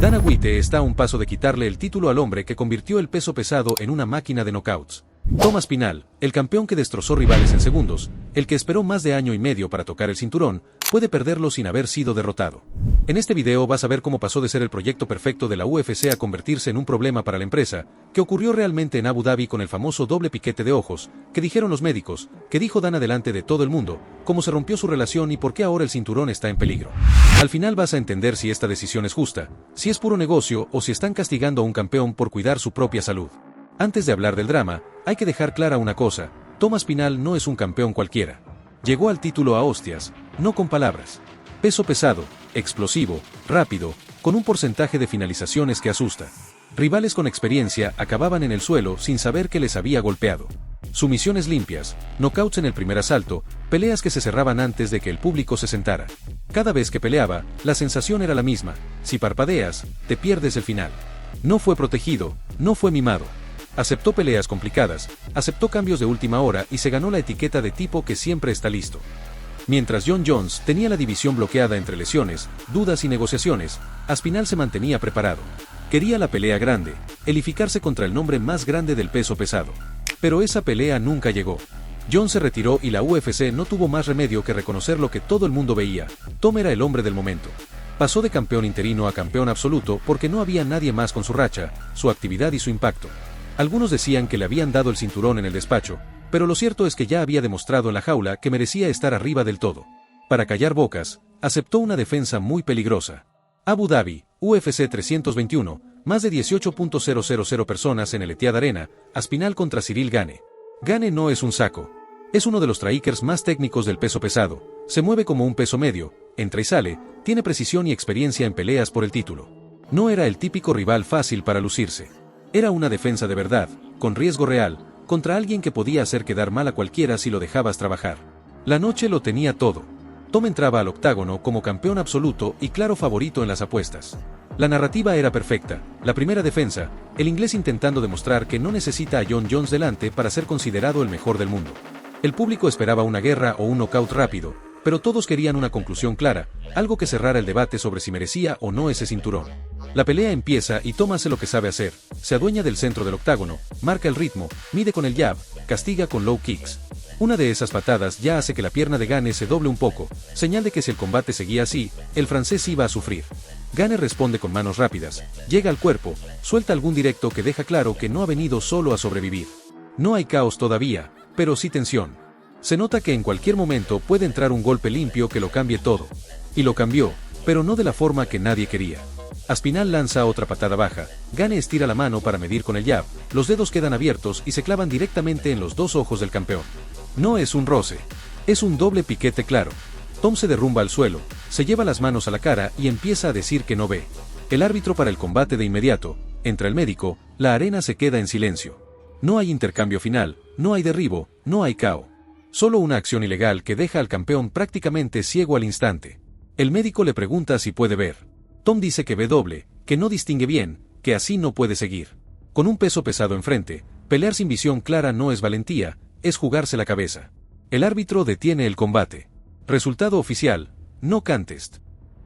Dana White está a un paso de quitarle el título al hombre que convirtió el peso pesado en una máquina de knockouts. Thomas Pinal, el campeón que destrozó rivales en segundos, el que esperó más de año y medio para tocar el cinturón, puede perderlo sin haber sido derrotado. En este video vas a ver cómo pasó de ser el proyecto perfecto de la UFC a convertirse en un problema para la empresa, que ocurrió realmente en Abu Dhabi con el famoso doble piquete de ojos, que dijeron los médicos, que dijo Dana delante de todo el mundo, cómo se rompió su relación y por qué ahora el cinturón está en peligro. Al final vas a entender si esta decisión es justa, si es puro negocio o si están castigando a un campeón por cuidar su propia salud. Antes de hablar del drama, hay que dejar clara una cosa: Thomas Pinal no es un campeón cualquiera. Llegó al título a hostias, no con palabras. Peso pesado, explosivo, rápido, con un porcentaje de finalizaciones que asusta. Rivales con experiencia acababan en el suelo sin saber que les había golpeado. Sumisiones limpias, knockouts en el primer asalto, peleas que se cerraban antes de que el público se sentara. Cada vez que peleaba, la sensación era la misma: si parpadeas, te pierdes el final. No fue protegido, no fue mimado. Aceptó peleas complicadas, aceptó cambios de última hora y se ganó la etiqueta de tipo que siempre está listo. Mientras Jon Jones tenía la división bloqueada entre lesiones, dudas y negociaciones, Aspinall se mantenía preparado. Quería la pelea grande, elificarse contra el nombre más grande del peso pesado. Pero esa pelea nunca llegó. Jones se retiró y la UFC no tuvo más remedio que reconocer lo que todo el mundo veía: Tom era el hombre del momento. Pasó de campeón interino a campeón absoluto porque no había nadie más con su racha, su actividad y su impacto. Algunos decían que le habían dado el cinturón en el despacho, pero lo cierto es que ya había demostrado en la jaula que merecía estar arriba del todo. Para callar bocas, aceptó una defensa muy peligrosa. Abu Dhabi, UFC 321, más de 18.000 personas en el Etihad Arena, Aspinall contra Ciryl Gane. Gane no es un saco. Es uno de los strikers más técnicos del peso pesado, se mueve como un peso medio, entra y sale, tiene precisión y experiencia en peleas por el título. No era el típico rival fácil para lucirse. Era una defensa de verdad, con riesgo real, contra alguien que podía hacer quedar mal a cualquiera si lo dejabas trabajar. La noche lo tenía todo. Tom entraba al octágono como campeón absoluto y claro favorito en las apuestas. La narrativa era perfecta: la primera defensa, el inglés intentando demostrar que no necesita a Jon Jones delante para ser considerado el mejor del mundo. El público esperaba una guerra o un knockout rápido, pero todos querían una conclusión clara, algo que cerrara el debate sobre si merecía o no ese cinturón. La pelea empieza y Tom hace lo que sabe hacer: se adueña del centro del octágono, marca el ritmo, mide con el jab, castiga con low kicks. Una de esas patadas ya hace que la pierna de Gane se doble un poco, señal de que si el combate seguía así, el francés iba a sufrir. Gane responde con manos rápidas, llega al cuerpo, suelta algún directo que deja claro que no ha venido solo a sobrevivir. No hay caos todavía, pero sí tensión. Se nota que en cualquier momento puede entrar un golpe limpio que lo cambie todo. Y lo cambió, pero no de la forma que nadie quería. Aspinall lanza otra patada baja, Gane estira la mano para medir con el jab, los dedos quedan abiertos y se clavan directamente en los dos ojos del campeón. No es un roce, es un doble piquete claro. Tom se derrumba al suelo, se lleva las manos a la cara y empieza a decir que no ve. El árbitro para el combate de inmediato, entra el médico, la arena se queda en silencio. No hay intercambio final, no hay derribo, no hay KO. Solo una acción ilegal que deja al campeón prácticamente ciego al instante. El médico le pregunta si puede ver. Tom dice que ve doble, que no distingue bien, que así no puede seguir. Con un peso pesado enfrente, pelear sin visión clara no es valentía, es jugarse la cabeza. El árbitro detiene el combate. Resultado oficial: no contest.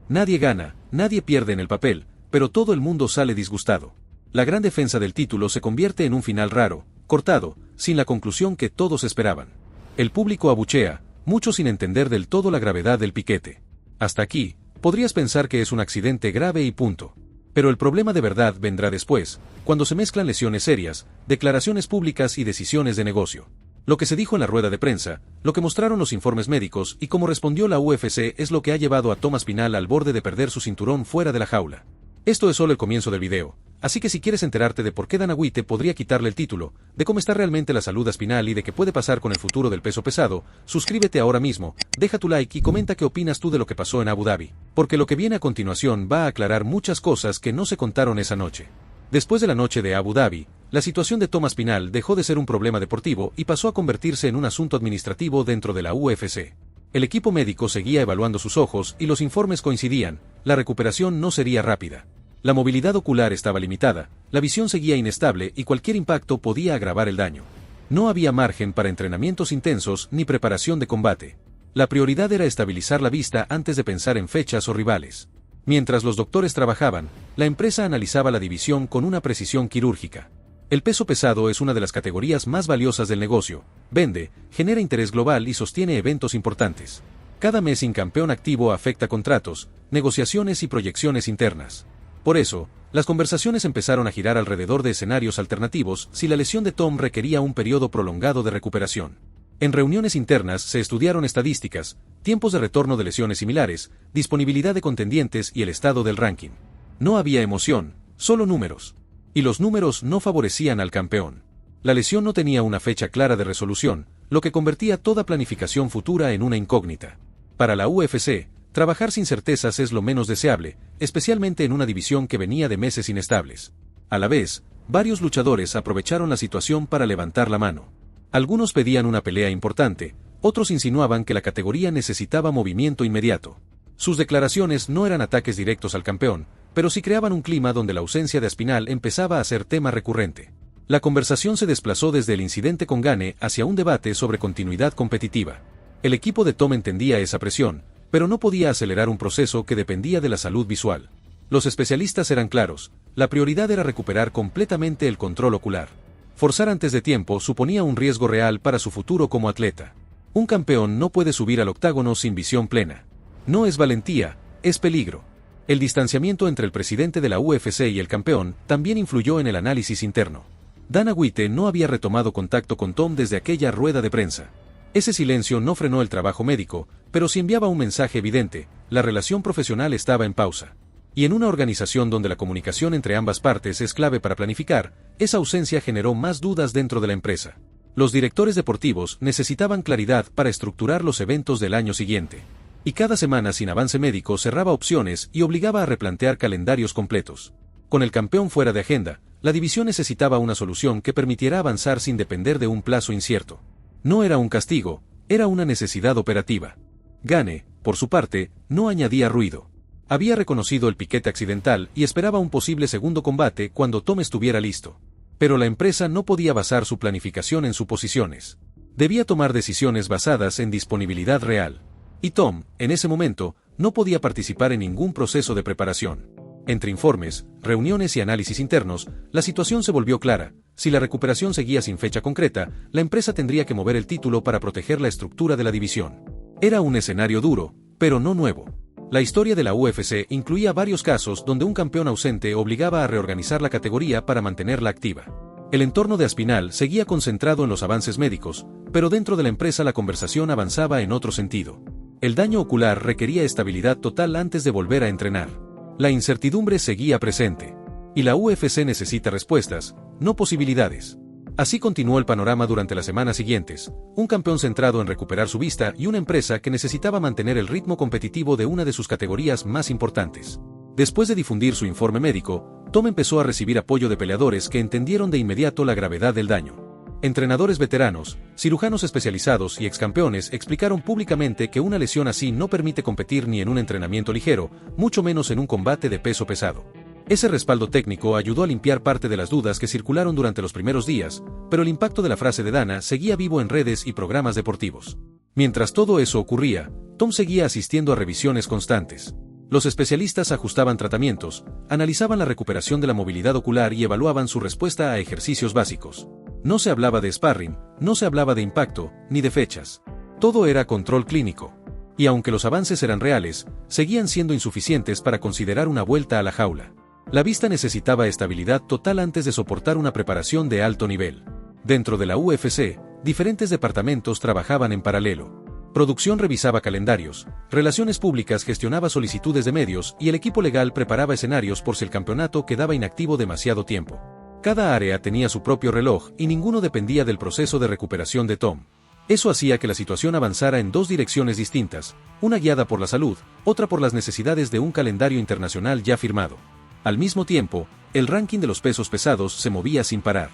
Nadie gana, nadie pierde en el papel, pero todo el mundo sale disgustado. La gran defensa del título se convierte en un final raro, cortado, sin la conclusión que todos esperaban. El público abuchea, muchos sin entender del todo la gravedad del piquete. Hasta aquí, podrías pensar que es un accidente grave y punto. Pero el problema de verdad vendrá después, cuando se mezclan lesiones serias, declaraciones públicas y decisiones de negocio. Lo que se dijo en la rueda de prensa, lo que mostraron los informes médicos y cómo respondió la UFC es lo que ha llevado a Thomas Pinal al borde de perder su cinturón fuera de la jaula. Esto es solo el comienzo del video, así que si quieres enterarte de por qué Dana White podría quitarle el título, de cómo está realmente la salud a Aspinall y de qué puede pasar con el futuro del peso pesado, suscríbete ahora mismo, deja tu like y comenta qué opinas tú de lo que pasó en Abu Dhabi, porque lo que viene a continuación va a aclarar muchas cosas que no se contaron esa noche. Después de la noche de Abu Dhabi, la situación de Thomas Pinal dejó de ser un problema deportivo y pasó a convertirse en un asunto administrativo dentro de la UFC. El equipo médico seguía evaluando sus ojos y los informes coincidían: la recuperación no sería rápida. La movilidad ocular estaba limitada, la visión seguía inestable y cualquier impacto podía agravar el daño. No había margen para entrenamientos intensos ni preparación de combate. La prioridad era estabilizar la vista antes de pensar en fechas o rivales. Mientras los doctores trabajaban, la empresa analizaba la división con una precisión quirúrgica. El peso pesado es una de las categorías más valiosas del negocio, vende, genera interés global y sostiene eventos importantes. Cada mes sin campeón activo afecta contratos, negociaciones y proyecciones internas. Por eso, las conversaciones empezaron a girar alrededor de escenarios alternativos si la lesión de Tom requería un periodo prolongado de recuperación. En reuniones internas se estudiaron estadísticas, tiempos de retorno de lesiones similares, disponibilidad de contendientes y el estado del ranking. No había emoción, solo números. Y los números no favorecían al campeón. La lesión no tenía una fecha clara de resolución, lo que convertía toda planificación futura en una incógnita. Para la UFC, trabajar sin certezas es lo menos deseable, especialmente en una división que venía de meses inestables. A la vez, varios luchadores aprovecharon la situación para levantar la mano. Algunos pedían una pelea importante, otros insinuaban que la categoría necesitaba movimiento inmediato. Sus declaraciones no eran ataques directos al campeón, pero sí creaban un clima donde la ausencia de Aspinall empezaba a ser tema recurrente. La conversación se desplazó desde el incidente con Gane hacia un debate sobre continuidad competitiva. El equipo de Tom entendía esa presión, pero no podía acelerar un proceso que dependía de la salud visual. Los especialistas eran claros, la prioridad era recuperar completamente el control ocular. Forzar antes de tiempo suponía un riesgo real para su futuro como atleta. Un campeón no puede subir al octágono sin visión plena. No es valentía, es peligro. El distanciamiento entre el presidente de la UFC y el campeón también influyó en el análisis interno. Dana White no había retomado contacto con Tom desde aquella rueda de prensa. Ese silencio no frenó el trabajo médico, pero sí enviaba un mensaje evidente: la relación profesional estaba en pausa. Y en una organización donde la comunicación entre ambas partes es clave para planificar, esa ausencia generó más dudas dentro de la empresa. Los directores deportivos necesitaban claridad para estructurar los eventos del año siguiente. Y cada semana sin avance médico cerraba opciones y obligaba a replantear calendarios completos. Con el campeón fuera de agenda, la división necesitaba una solución que permitiera avanzar sin depender de un plazo incierto. No era un castigo, era una necesidad operativa. Gane, por su parte, no añadía ruido. Había reconocido el piquete accidental y esperaba un posible segundo combate cuando Tom estuviera listo. Pero la empresa no podía basar su planificación en suposiciones. Debía tomar decisiones basadas en disponibilidad real. Y Tom, en ese momento, no podía participar en ningún proceso de preparación. Entre informes, reuniones y análisis internos, la situación se volvió clara. Si la recuperación seguía sin fecha concreta, la empresa tendría que mover el título para proteger la estructura de la división. Era un escenario duro, pero no nuevo. La historia de la UFC incluía varios casos donde un campeón ausente obligaba a reorganizar la categoría para mantenerla activa. El entorno de Aspinall seguía concentrado en los avances médicos, pero dentro de la empresa la conversación avanzaba en otro sentido. El daño ocular requería estabilidad total antes de volver a entrenar. La incertidumbre seguía presente. Y la UFC necesita respuestas, no posibilidades. Así continuó el panorama durante las semanas siguientes, un campeón centrado en recuperar su vista y una empresa que necesitaba mantener el ritmo competitivo de una de sus categorías más importantes. Después de difundir su informe médico, Tom empezó a recibir apoyo de peleadores que entendieron de inmediato la gravedad del daño. Entrenadores veteranos, cirujanos especializados y excampeones explicaron públicamente que una lesión así no permite competir ni en un entrenamiento ligero, mucho menos en un combate de peso pesado. Ese respaldo técnico ayudó a limpiar parte de las dudas que circularon durante los primeros días, pero el impacto de la frase de Dana seguía vivo en redes y programas deportivos. Mientras todo eso ocurría, Tom seguía asistiendo a revisiones constantes. Los especialistas ajustaban tratamientos, analizaban la recuperación de la movilidad ocular y evaluaban su respuesta a ejercicios básicos. No se hablaba de sparring, no se hablaba de impacto, ni de fechas. Todo era control clínico. Y aunque los avances eran reales, seguían siendo insuficientes para considerar una vuelta a la jaula. La vista necesitaba estabilidad total antes de soportar una preparación de alto nivel. Dentro de la UFC, diferentes departamentos trabajaban en paralelo. Producción revisaba calendarios, relaciones públicas gestionaba solicitudes de medios y el equipo legal preparaba escenarios por si el campeonato quedaba inactivo demasiado tiempo. Cada área tenía su propio reloj y ninguno dependía del proceso de recuperación de Tom. Eso hacía que la situación avanzara en dos direcciones distintas, una guiada por la salud, otra por las necesidades de un calendario internacional ya firmado. Al mismo tiempo, el ranking de los pesos pesados se movía sin parar.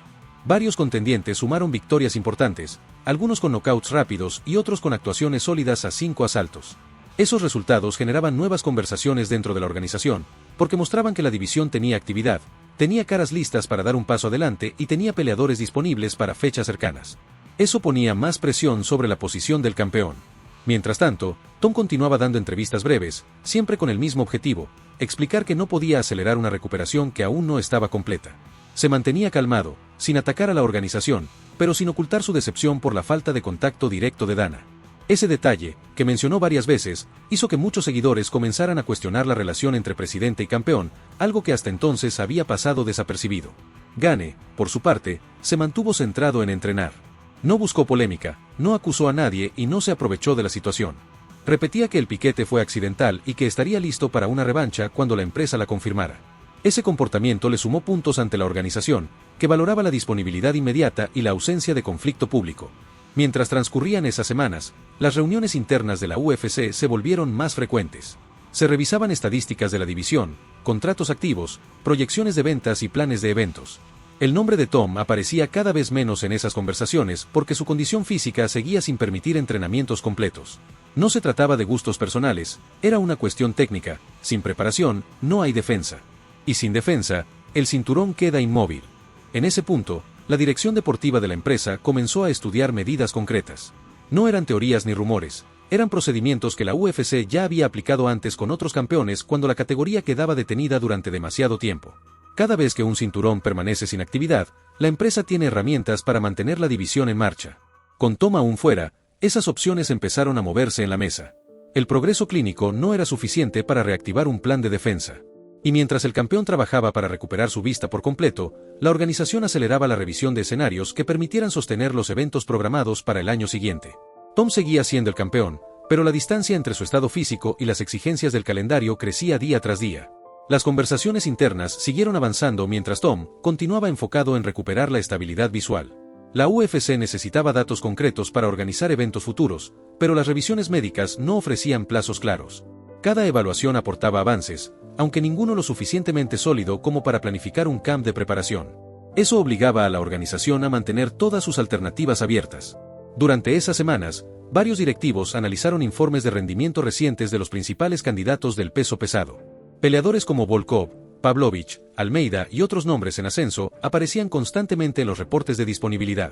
Varios contendientes sumaron victorias importantes, algunos con knockouts rápidos y otros con actuaciones sólidas a 5 asaltos. Esos resultados generaban nuevas conversaciones dentro de la organización, porque mostraban que la división tenía actividad, tenía caras listas para dar un paso adelante y tenía peleadores disponibles para fechas cercanas. Eso ponía más presión sobre la posición del campeón. Mientras tanto, Tom continuaba dando entrevistas breves, siempre con el mismo objetivo: explicar que no podía acelerar una recuperación que aún no estaba completa. Se mantenía calmado, sin atacar a la organización, pero sin ocultar su decepción por la falta de contacto directo de Dana. Ese detalle, que mencionó varias veces, hizo que muchos seguidores comenzaran a cuestionar la relación entre presidente y campeón, algo que hasta entonces había pasado desapercibido. Gane, por su parte, se mantuvo centrado en entrenar. No buscó polémica, no acusó a nadie y no se aprovechó de la situación. Repetía que el piquete fue accidental y que estaría listo para una revancha cuando la empresa la confirmara. Ese comportamiento le sumó puntos ante la organización, que valoraba la disponibilidad inmediata y la ausencia de conflicto público. Mientras transcurrían esas semanas, las reuniones internas de la UFC se volvieron más frecuentes. Se revisaban estadísticas de la división, contratos activos, proyecciones de ventas y planes de eventos. El nombre de Tom aparecía cada vez menos en esas conversaciones porque su condición física seguía sin permitir entrenamientos completos. No se trataba de gustos personales, era una cuestión técnica: sin preparación, no hay defensa. Y sin defensa, el cinturón queda inmóvil. En ese punto, la dirección deportiva de la empresa comenzó a estudiar medidas concretas. No eran teorías ni rumores, eran procedimientos que la UFC ya había aplicado antes con otros campeones cuando la categoría quedaba detenida durante demasiado tiempo. Cada vez que un cinturón permanece sin actividad, la empresa tiene herramientas para mantener la división en marcha. Con Tom aún fuera, esas opciones empezaron a moverse en la mesa. El progreso clínico no era suficiente para reactivar un plan de defensa. Y mientras el campeón trabajaba para recuperar su vista por completo, la organización aceleraba la revisión de escenarios que permitieran sostener los eventos programados para el año siguiente. Tom seguía siendo el campeón, pero la distancia entre su estado físico y las exigencias del calendario crecía día tras día. Las conversaciones internas siguieron avanzando mientras Tom continuaba enfocado en recuperar la estabilidad visual. La UFC necesitaba datos concretos para organizar eventos futuros, pero las revisiones médicas no ofrecían plazos claros. Cada evaluación aportaba avances, aunque ninguno lo suficientemente sólido como para planificar un camp de preparación. Eso obligaba a la organización a mantener todas sus alternativas abiertas. Durante esas semanas, varios directivos analizaron informes de rendimiento recientes de los principales candidatos del peso pesado. Peleadores como Volkov, Pavlovich, Almeida y otros nombres en ascenso aparecían constantemente en los reportes de disponibilidad.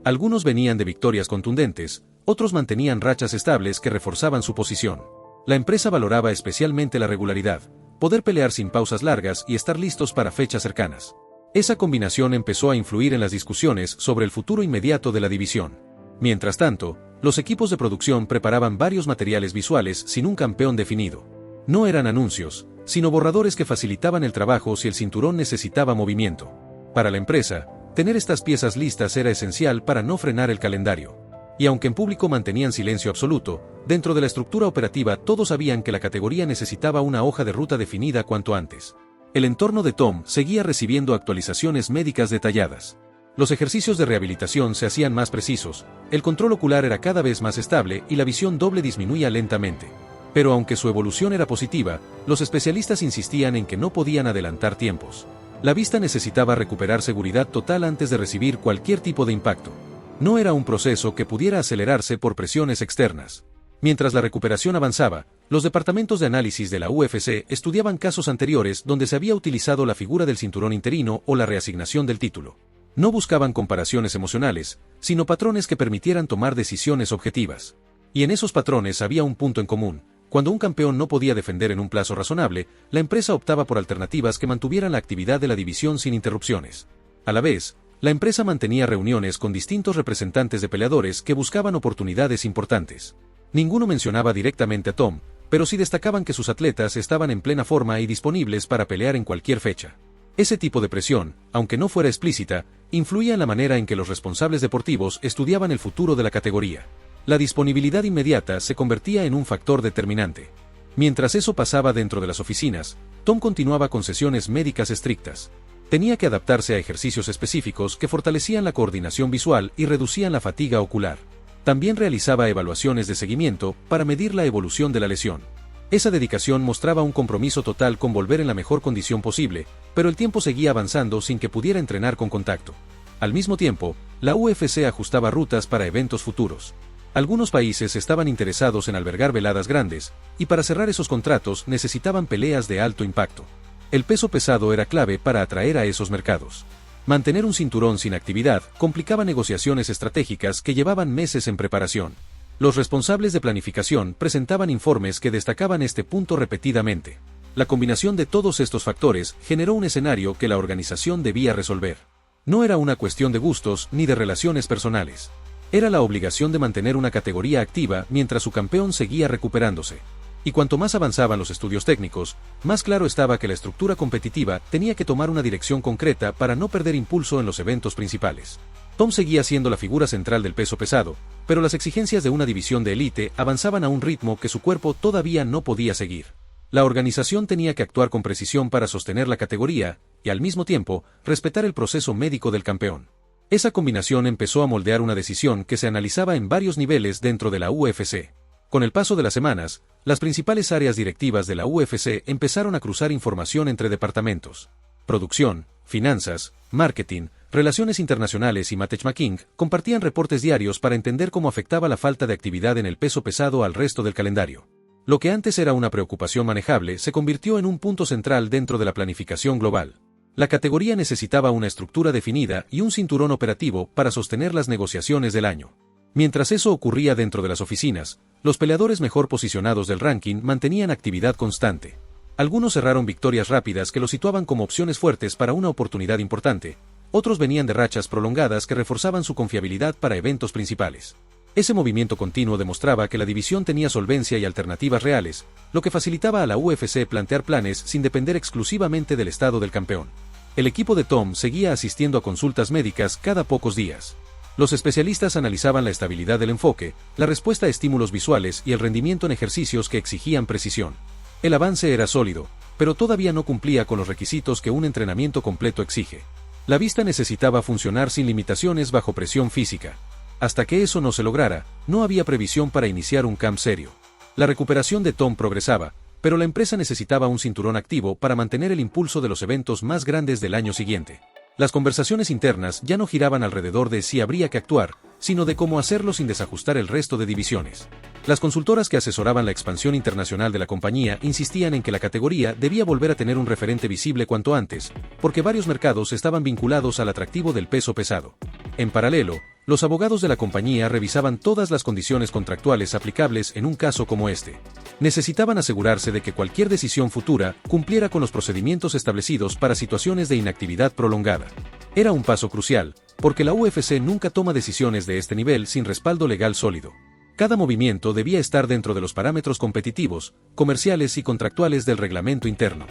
Algunos venían de victorias contundentes, otros mantenían rachas estables que reforzaban su posición. La empresa valoraba especialmente la regularidad, poder pelear sin pausas largas y estar listos para fechas cercanas. Esa combinación empezó a influir en las discusiones sobre el futuro inmediato de la división. Mientras tanto, los equipos de producción preparaban varios materiales visuales sin un campeón definido. No eran anuncios, sino borradores que facilitaban el trabajo si el cinturón necesitaba movimiento. Para la empresa, tener estas piezas listas era esencial para no frenar el calendario. Y aunque en público mantenían silencio absoluto, dentro de la estructura operativa todos sabían que la categoría necesitaba una hoja de ruta definida cuanto antes. El entorno de Tom seguía recibiendo actualizaciones médicas detalladas. Los ejercicios de rehabilitación se hacían más precisos, el control ocular era cada vez más estable y la visión doble disminuía lentamente. Pero aunque su evolución era positiva, los especialistas insistían en que no podían adelantar tiempos. La vista necesitaba recuperar seguridad total antes de recibir cualquier tipo de impacto. No era un proceso que pudiera acelerarse por presiones externas. Mientras la recuperación avanzaba, los departamentos de análisis de la UFC estudiaban casos anteriores donde se había utilizado la figura del cinturón interino o la reasignación del título. No buscaban comparaciones emocionales, sino patrones que permitieran tomar decisiones objetivas. Y en esos patrones había un punto en común: cuando un campeón no podía defender en un plazo razonable, la empresa optaba por alternativas que mantuvieran la actividad de la división sin interrupciones. A la vez, la empresa mantenía reuniones con distintos representantes de peleadores que buscaban oportunidades importantes. Ninguno mencionaba directamente a Tom, pero sí destacaban que sus atletas estaban en plena forma y disponibles para pelear en cualquier fecha. Ese tipo de presión, aunque no fuera explícita, influía en la manera en que los responsables deportivos estudiaban el futuro de la categoría. La disponibilidad inmediata se convertía en un factor determinante. Mientras eso pasaba dentro de las oficinas, Tom continuaba con sesiones médicas estrictas. Tenía que adaptarse a ejercicios específicos que fortalecían la coordinación visual y reducían la fatiga ocular. También realizaba evaluaciones de seguimiento para medir la evolución de la lesión. Esa dedicación mostraba un compromiso total con volver en la mejor condición posible, pero el tiempo seguía avanzando sin que pudiera entrenar con contacto. Al mismo tiempo, la UFC ajustaba rutas para eventos futuros. Algunos países estaban interesados en albergar veladas grandes, y para cerrar esos contratos necesitaban peleas de alto impacto. El peso pesado era clave para atraer a esos mercados. Mantener un cinturón sin actividad complicaba negociaciones estratégicas que llevaban meses en preparación. Los responsables de planificación presentaban informes que destacaban este punto repetidamente. La combinación de todos estos factores generó un escenario que la organización debía resolver. No era una cuestión de gustos ni de relaciones personales. Era la obligación de mantener una categoría activa mientras su campeón seguía recuperándose. Y cuanto más avanzaban los estudios técnicos, más claro estaba que la estructura competitiva tenía que tomar una dirección concreta para no perder impulso en los eventos principales. Tom seguía siendo la figura central del peso pesado, pero las exigencias de una división de élite avanzaban a un ritmo que su cuerpo todavía no podía seguir. La organización tenía que actuar con precisión para sostener la categoría y, al mismo tiempo, respetar el proceso médico del campeón. Esa combinación empezó a moldear una decisión que se analizaba en varios niveles dentro de la UFC. Con el paso de las semanas, las principales áreas directivas de la UFC empezaron a cruzar información entre departamentos. Producción, finanzas, marketing, relaciones internacionales y matchmaking compartían reportes diarios para entender cómo afectaba la falta de actividad en el peso pesado al resto del calendario. Lo que antes era una preocupación manejable se convirtió en un punto central dentro de la planificación global. La categoría necesitaba una estructura definida y un cinturón operativo para sostener las negociaciones del año. Mientras eso ocurría dentro de las oficinas, los peleadores mejor posicionados del ranking mantenían actividad constante. Algunos cerraron victorias rápidas que los situaban como opciones fuertes para una oportunidad importante, otros venían de rachas prolongadas que reforzaban su confiabilidad para eventos principales. Ese movimiento continuo demostraba que la división tenía solvencia y alternativas reales, lo que facilitaba a la UFC plantear planes sin depender exclusivamente del estado del campeón. El equipo de Tom seguía asistiendo a consultas médicas cada pocos días. Los especialistas analizaban la estabilidad del enfoque, la respuesta a estímulos visuales y el rendimiento en ejercicios que exigían precisión. El avance era sólido, pero todavía no cumplía con los requisitos que un entrenamiento completo exige. La vista necesitaba funcionar sin limitaciones bajo presión física. Hasta que eso no se lograra, no había previsión para iniciar un camp serio. La recuperación de Tom progresaba, pero la empresa necesitaba un cinturón activo para mantener el impulso de los eventos más grandes del año siguiente. Las conversaciones internas ya no giraban alrededor de si habría que actuar, sino de cómo hacerlo sin desajustar el resto de divisiones. Las consultoras que asesoraban la expansión internacional de la compañía insistían en que la categoría debía volver a tener un referente visible cuanto antes, porque varios mercados estaban vinculados al atractivo del peso pesado. En paralelo, los abogados de la compañía revisaban todas las condiciones contractuales aplicables en un caso como este. Necesitaban asegurarse de que cualquier decisión futura cumpliera con los procedimientos establecidos para situaciones de inactividad prolongada. Era un paso crucial, porque la UFC nunca toma decisiones de este nivel sin respaldo legal sólido. Cada movimiento debía estar dentro de los parámetros competitivos, comerciales y contractuales del reglamento interno.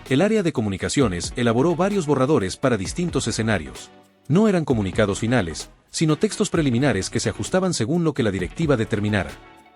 El área de comunicaciones elaboró varios borradores para distintos escenarios. No eran comunicados finales, sino textos preliminares que se ajustaban según lo que la directiva determinara.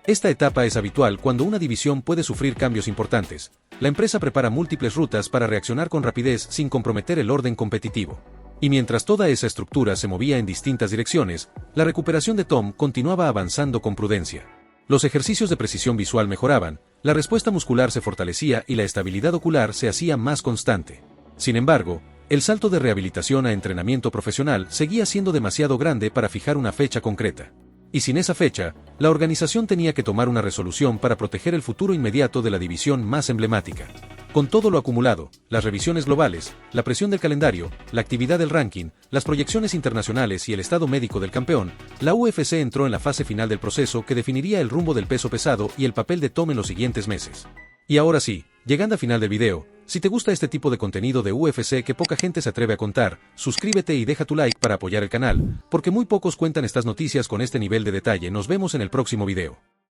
Esta etapa es habitual cuando una división puede sufrir cambios importantes. La empresa prepara múltiples rutas para reaccionar con rapidez sin comprometer el orden competitivo. Y mientras toda esa estructura se movía en distintas direcciones, la recuperación de Tom continuaba avanzando con prudencia. Los ejercicios de precisión visual mejoraban, la respuesta muscular se fortalecía y la estabilidad ocular se hacía más constante. Sin embargo, el salto de rehabilitación a entrenamiento profesional seguía siendo demasiado grande para fijar una fecha concreta. Y sin esa fecha, la organización tenía que tomar una resolución para proteger el futuro inmediato de la división más emblemática. Con todo lo acumulado, las revisiones globales, la presión del calendario, la actividad del ranking, las proyecciones internacionales y el estado médico del campeón, la UFC entró en la fase final del proceso que definiría el rumbo del peso pesado y el papel de Tom en los siguientes meses. Y ahora sí, llegando al final del video, si te gusta este tipo de contenido de UFC que poca gente se atreve a contar, suscríbete y deja tu like para apoyar el canal, porque muy pocos cuentan estas noticias con este nivel de detalle. Nos vemos en el próximo video.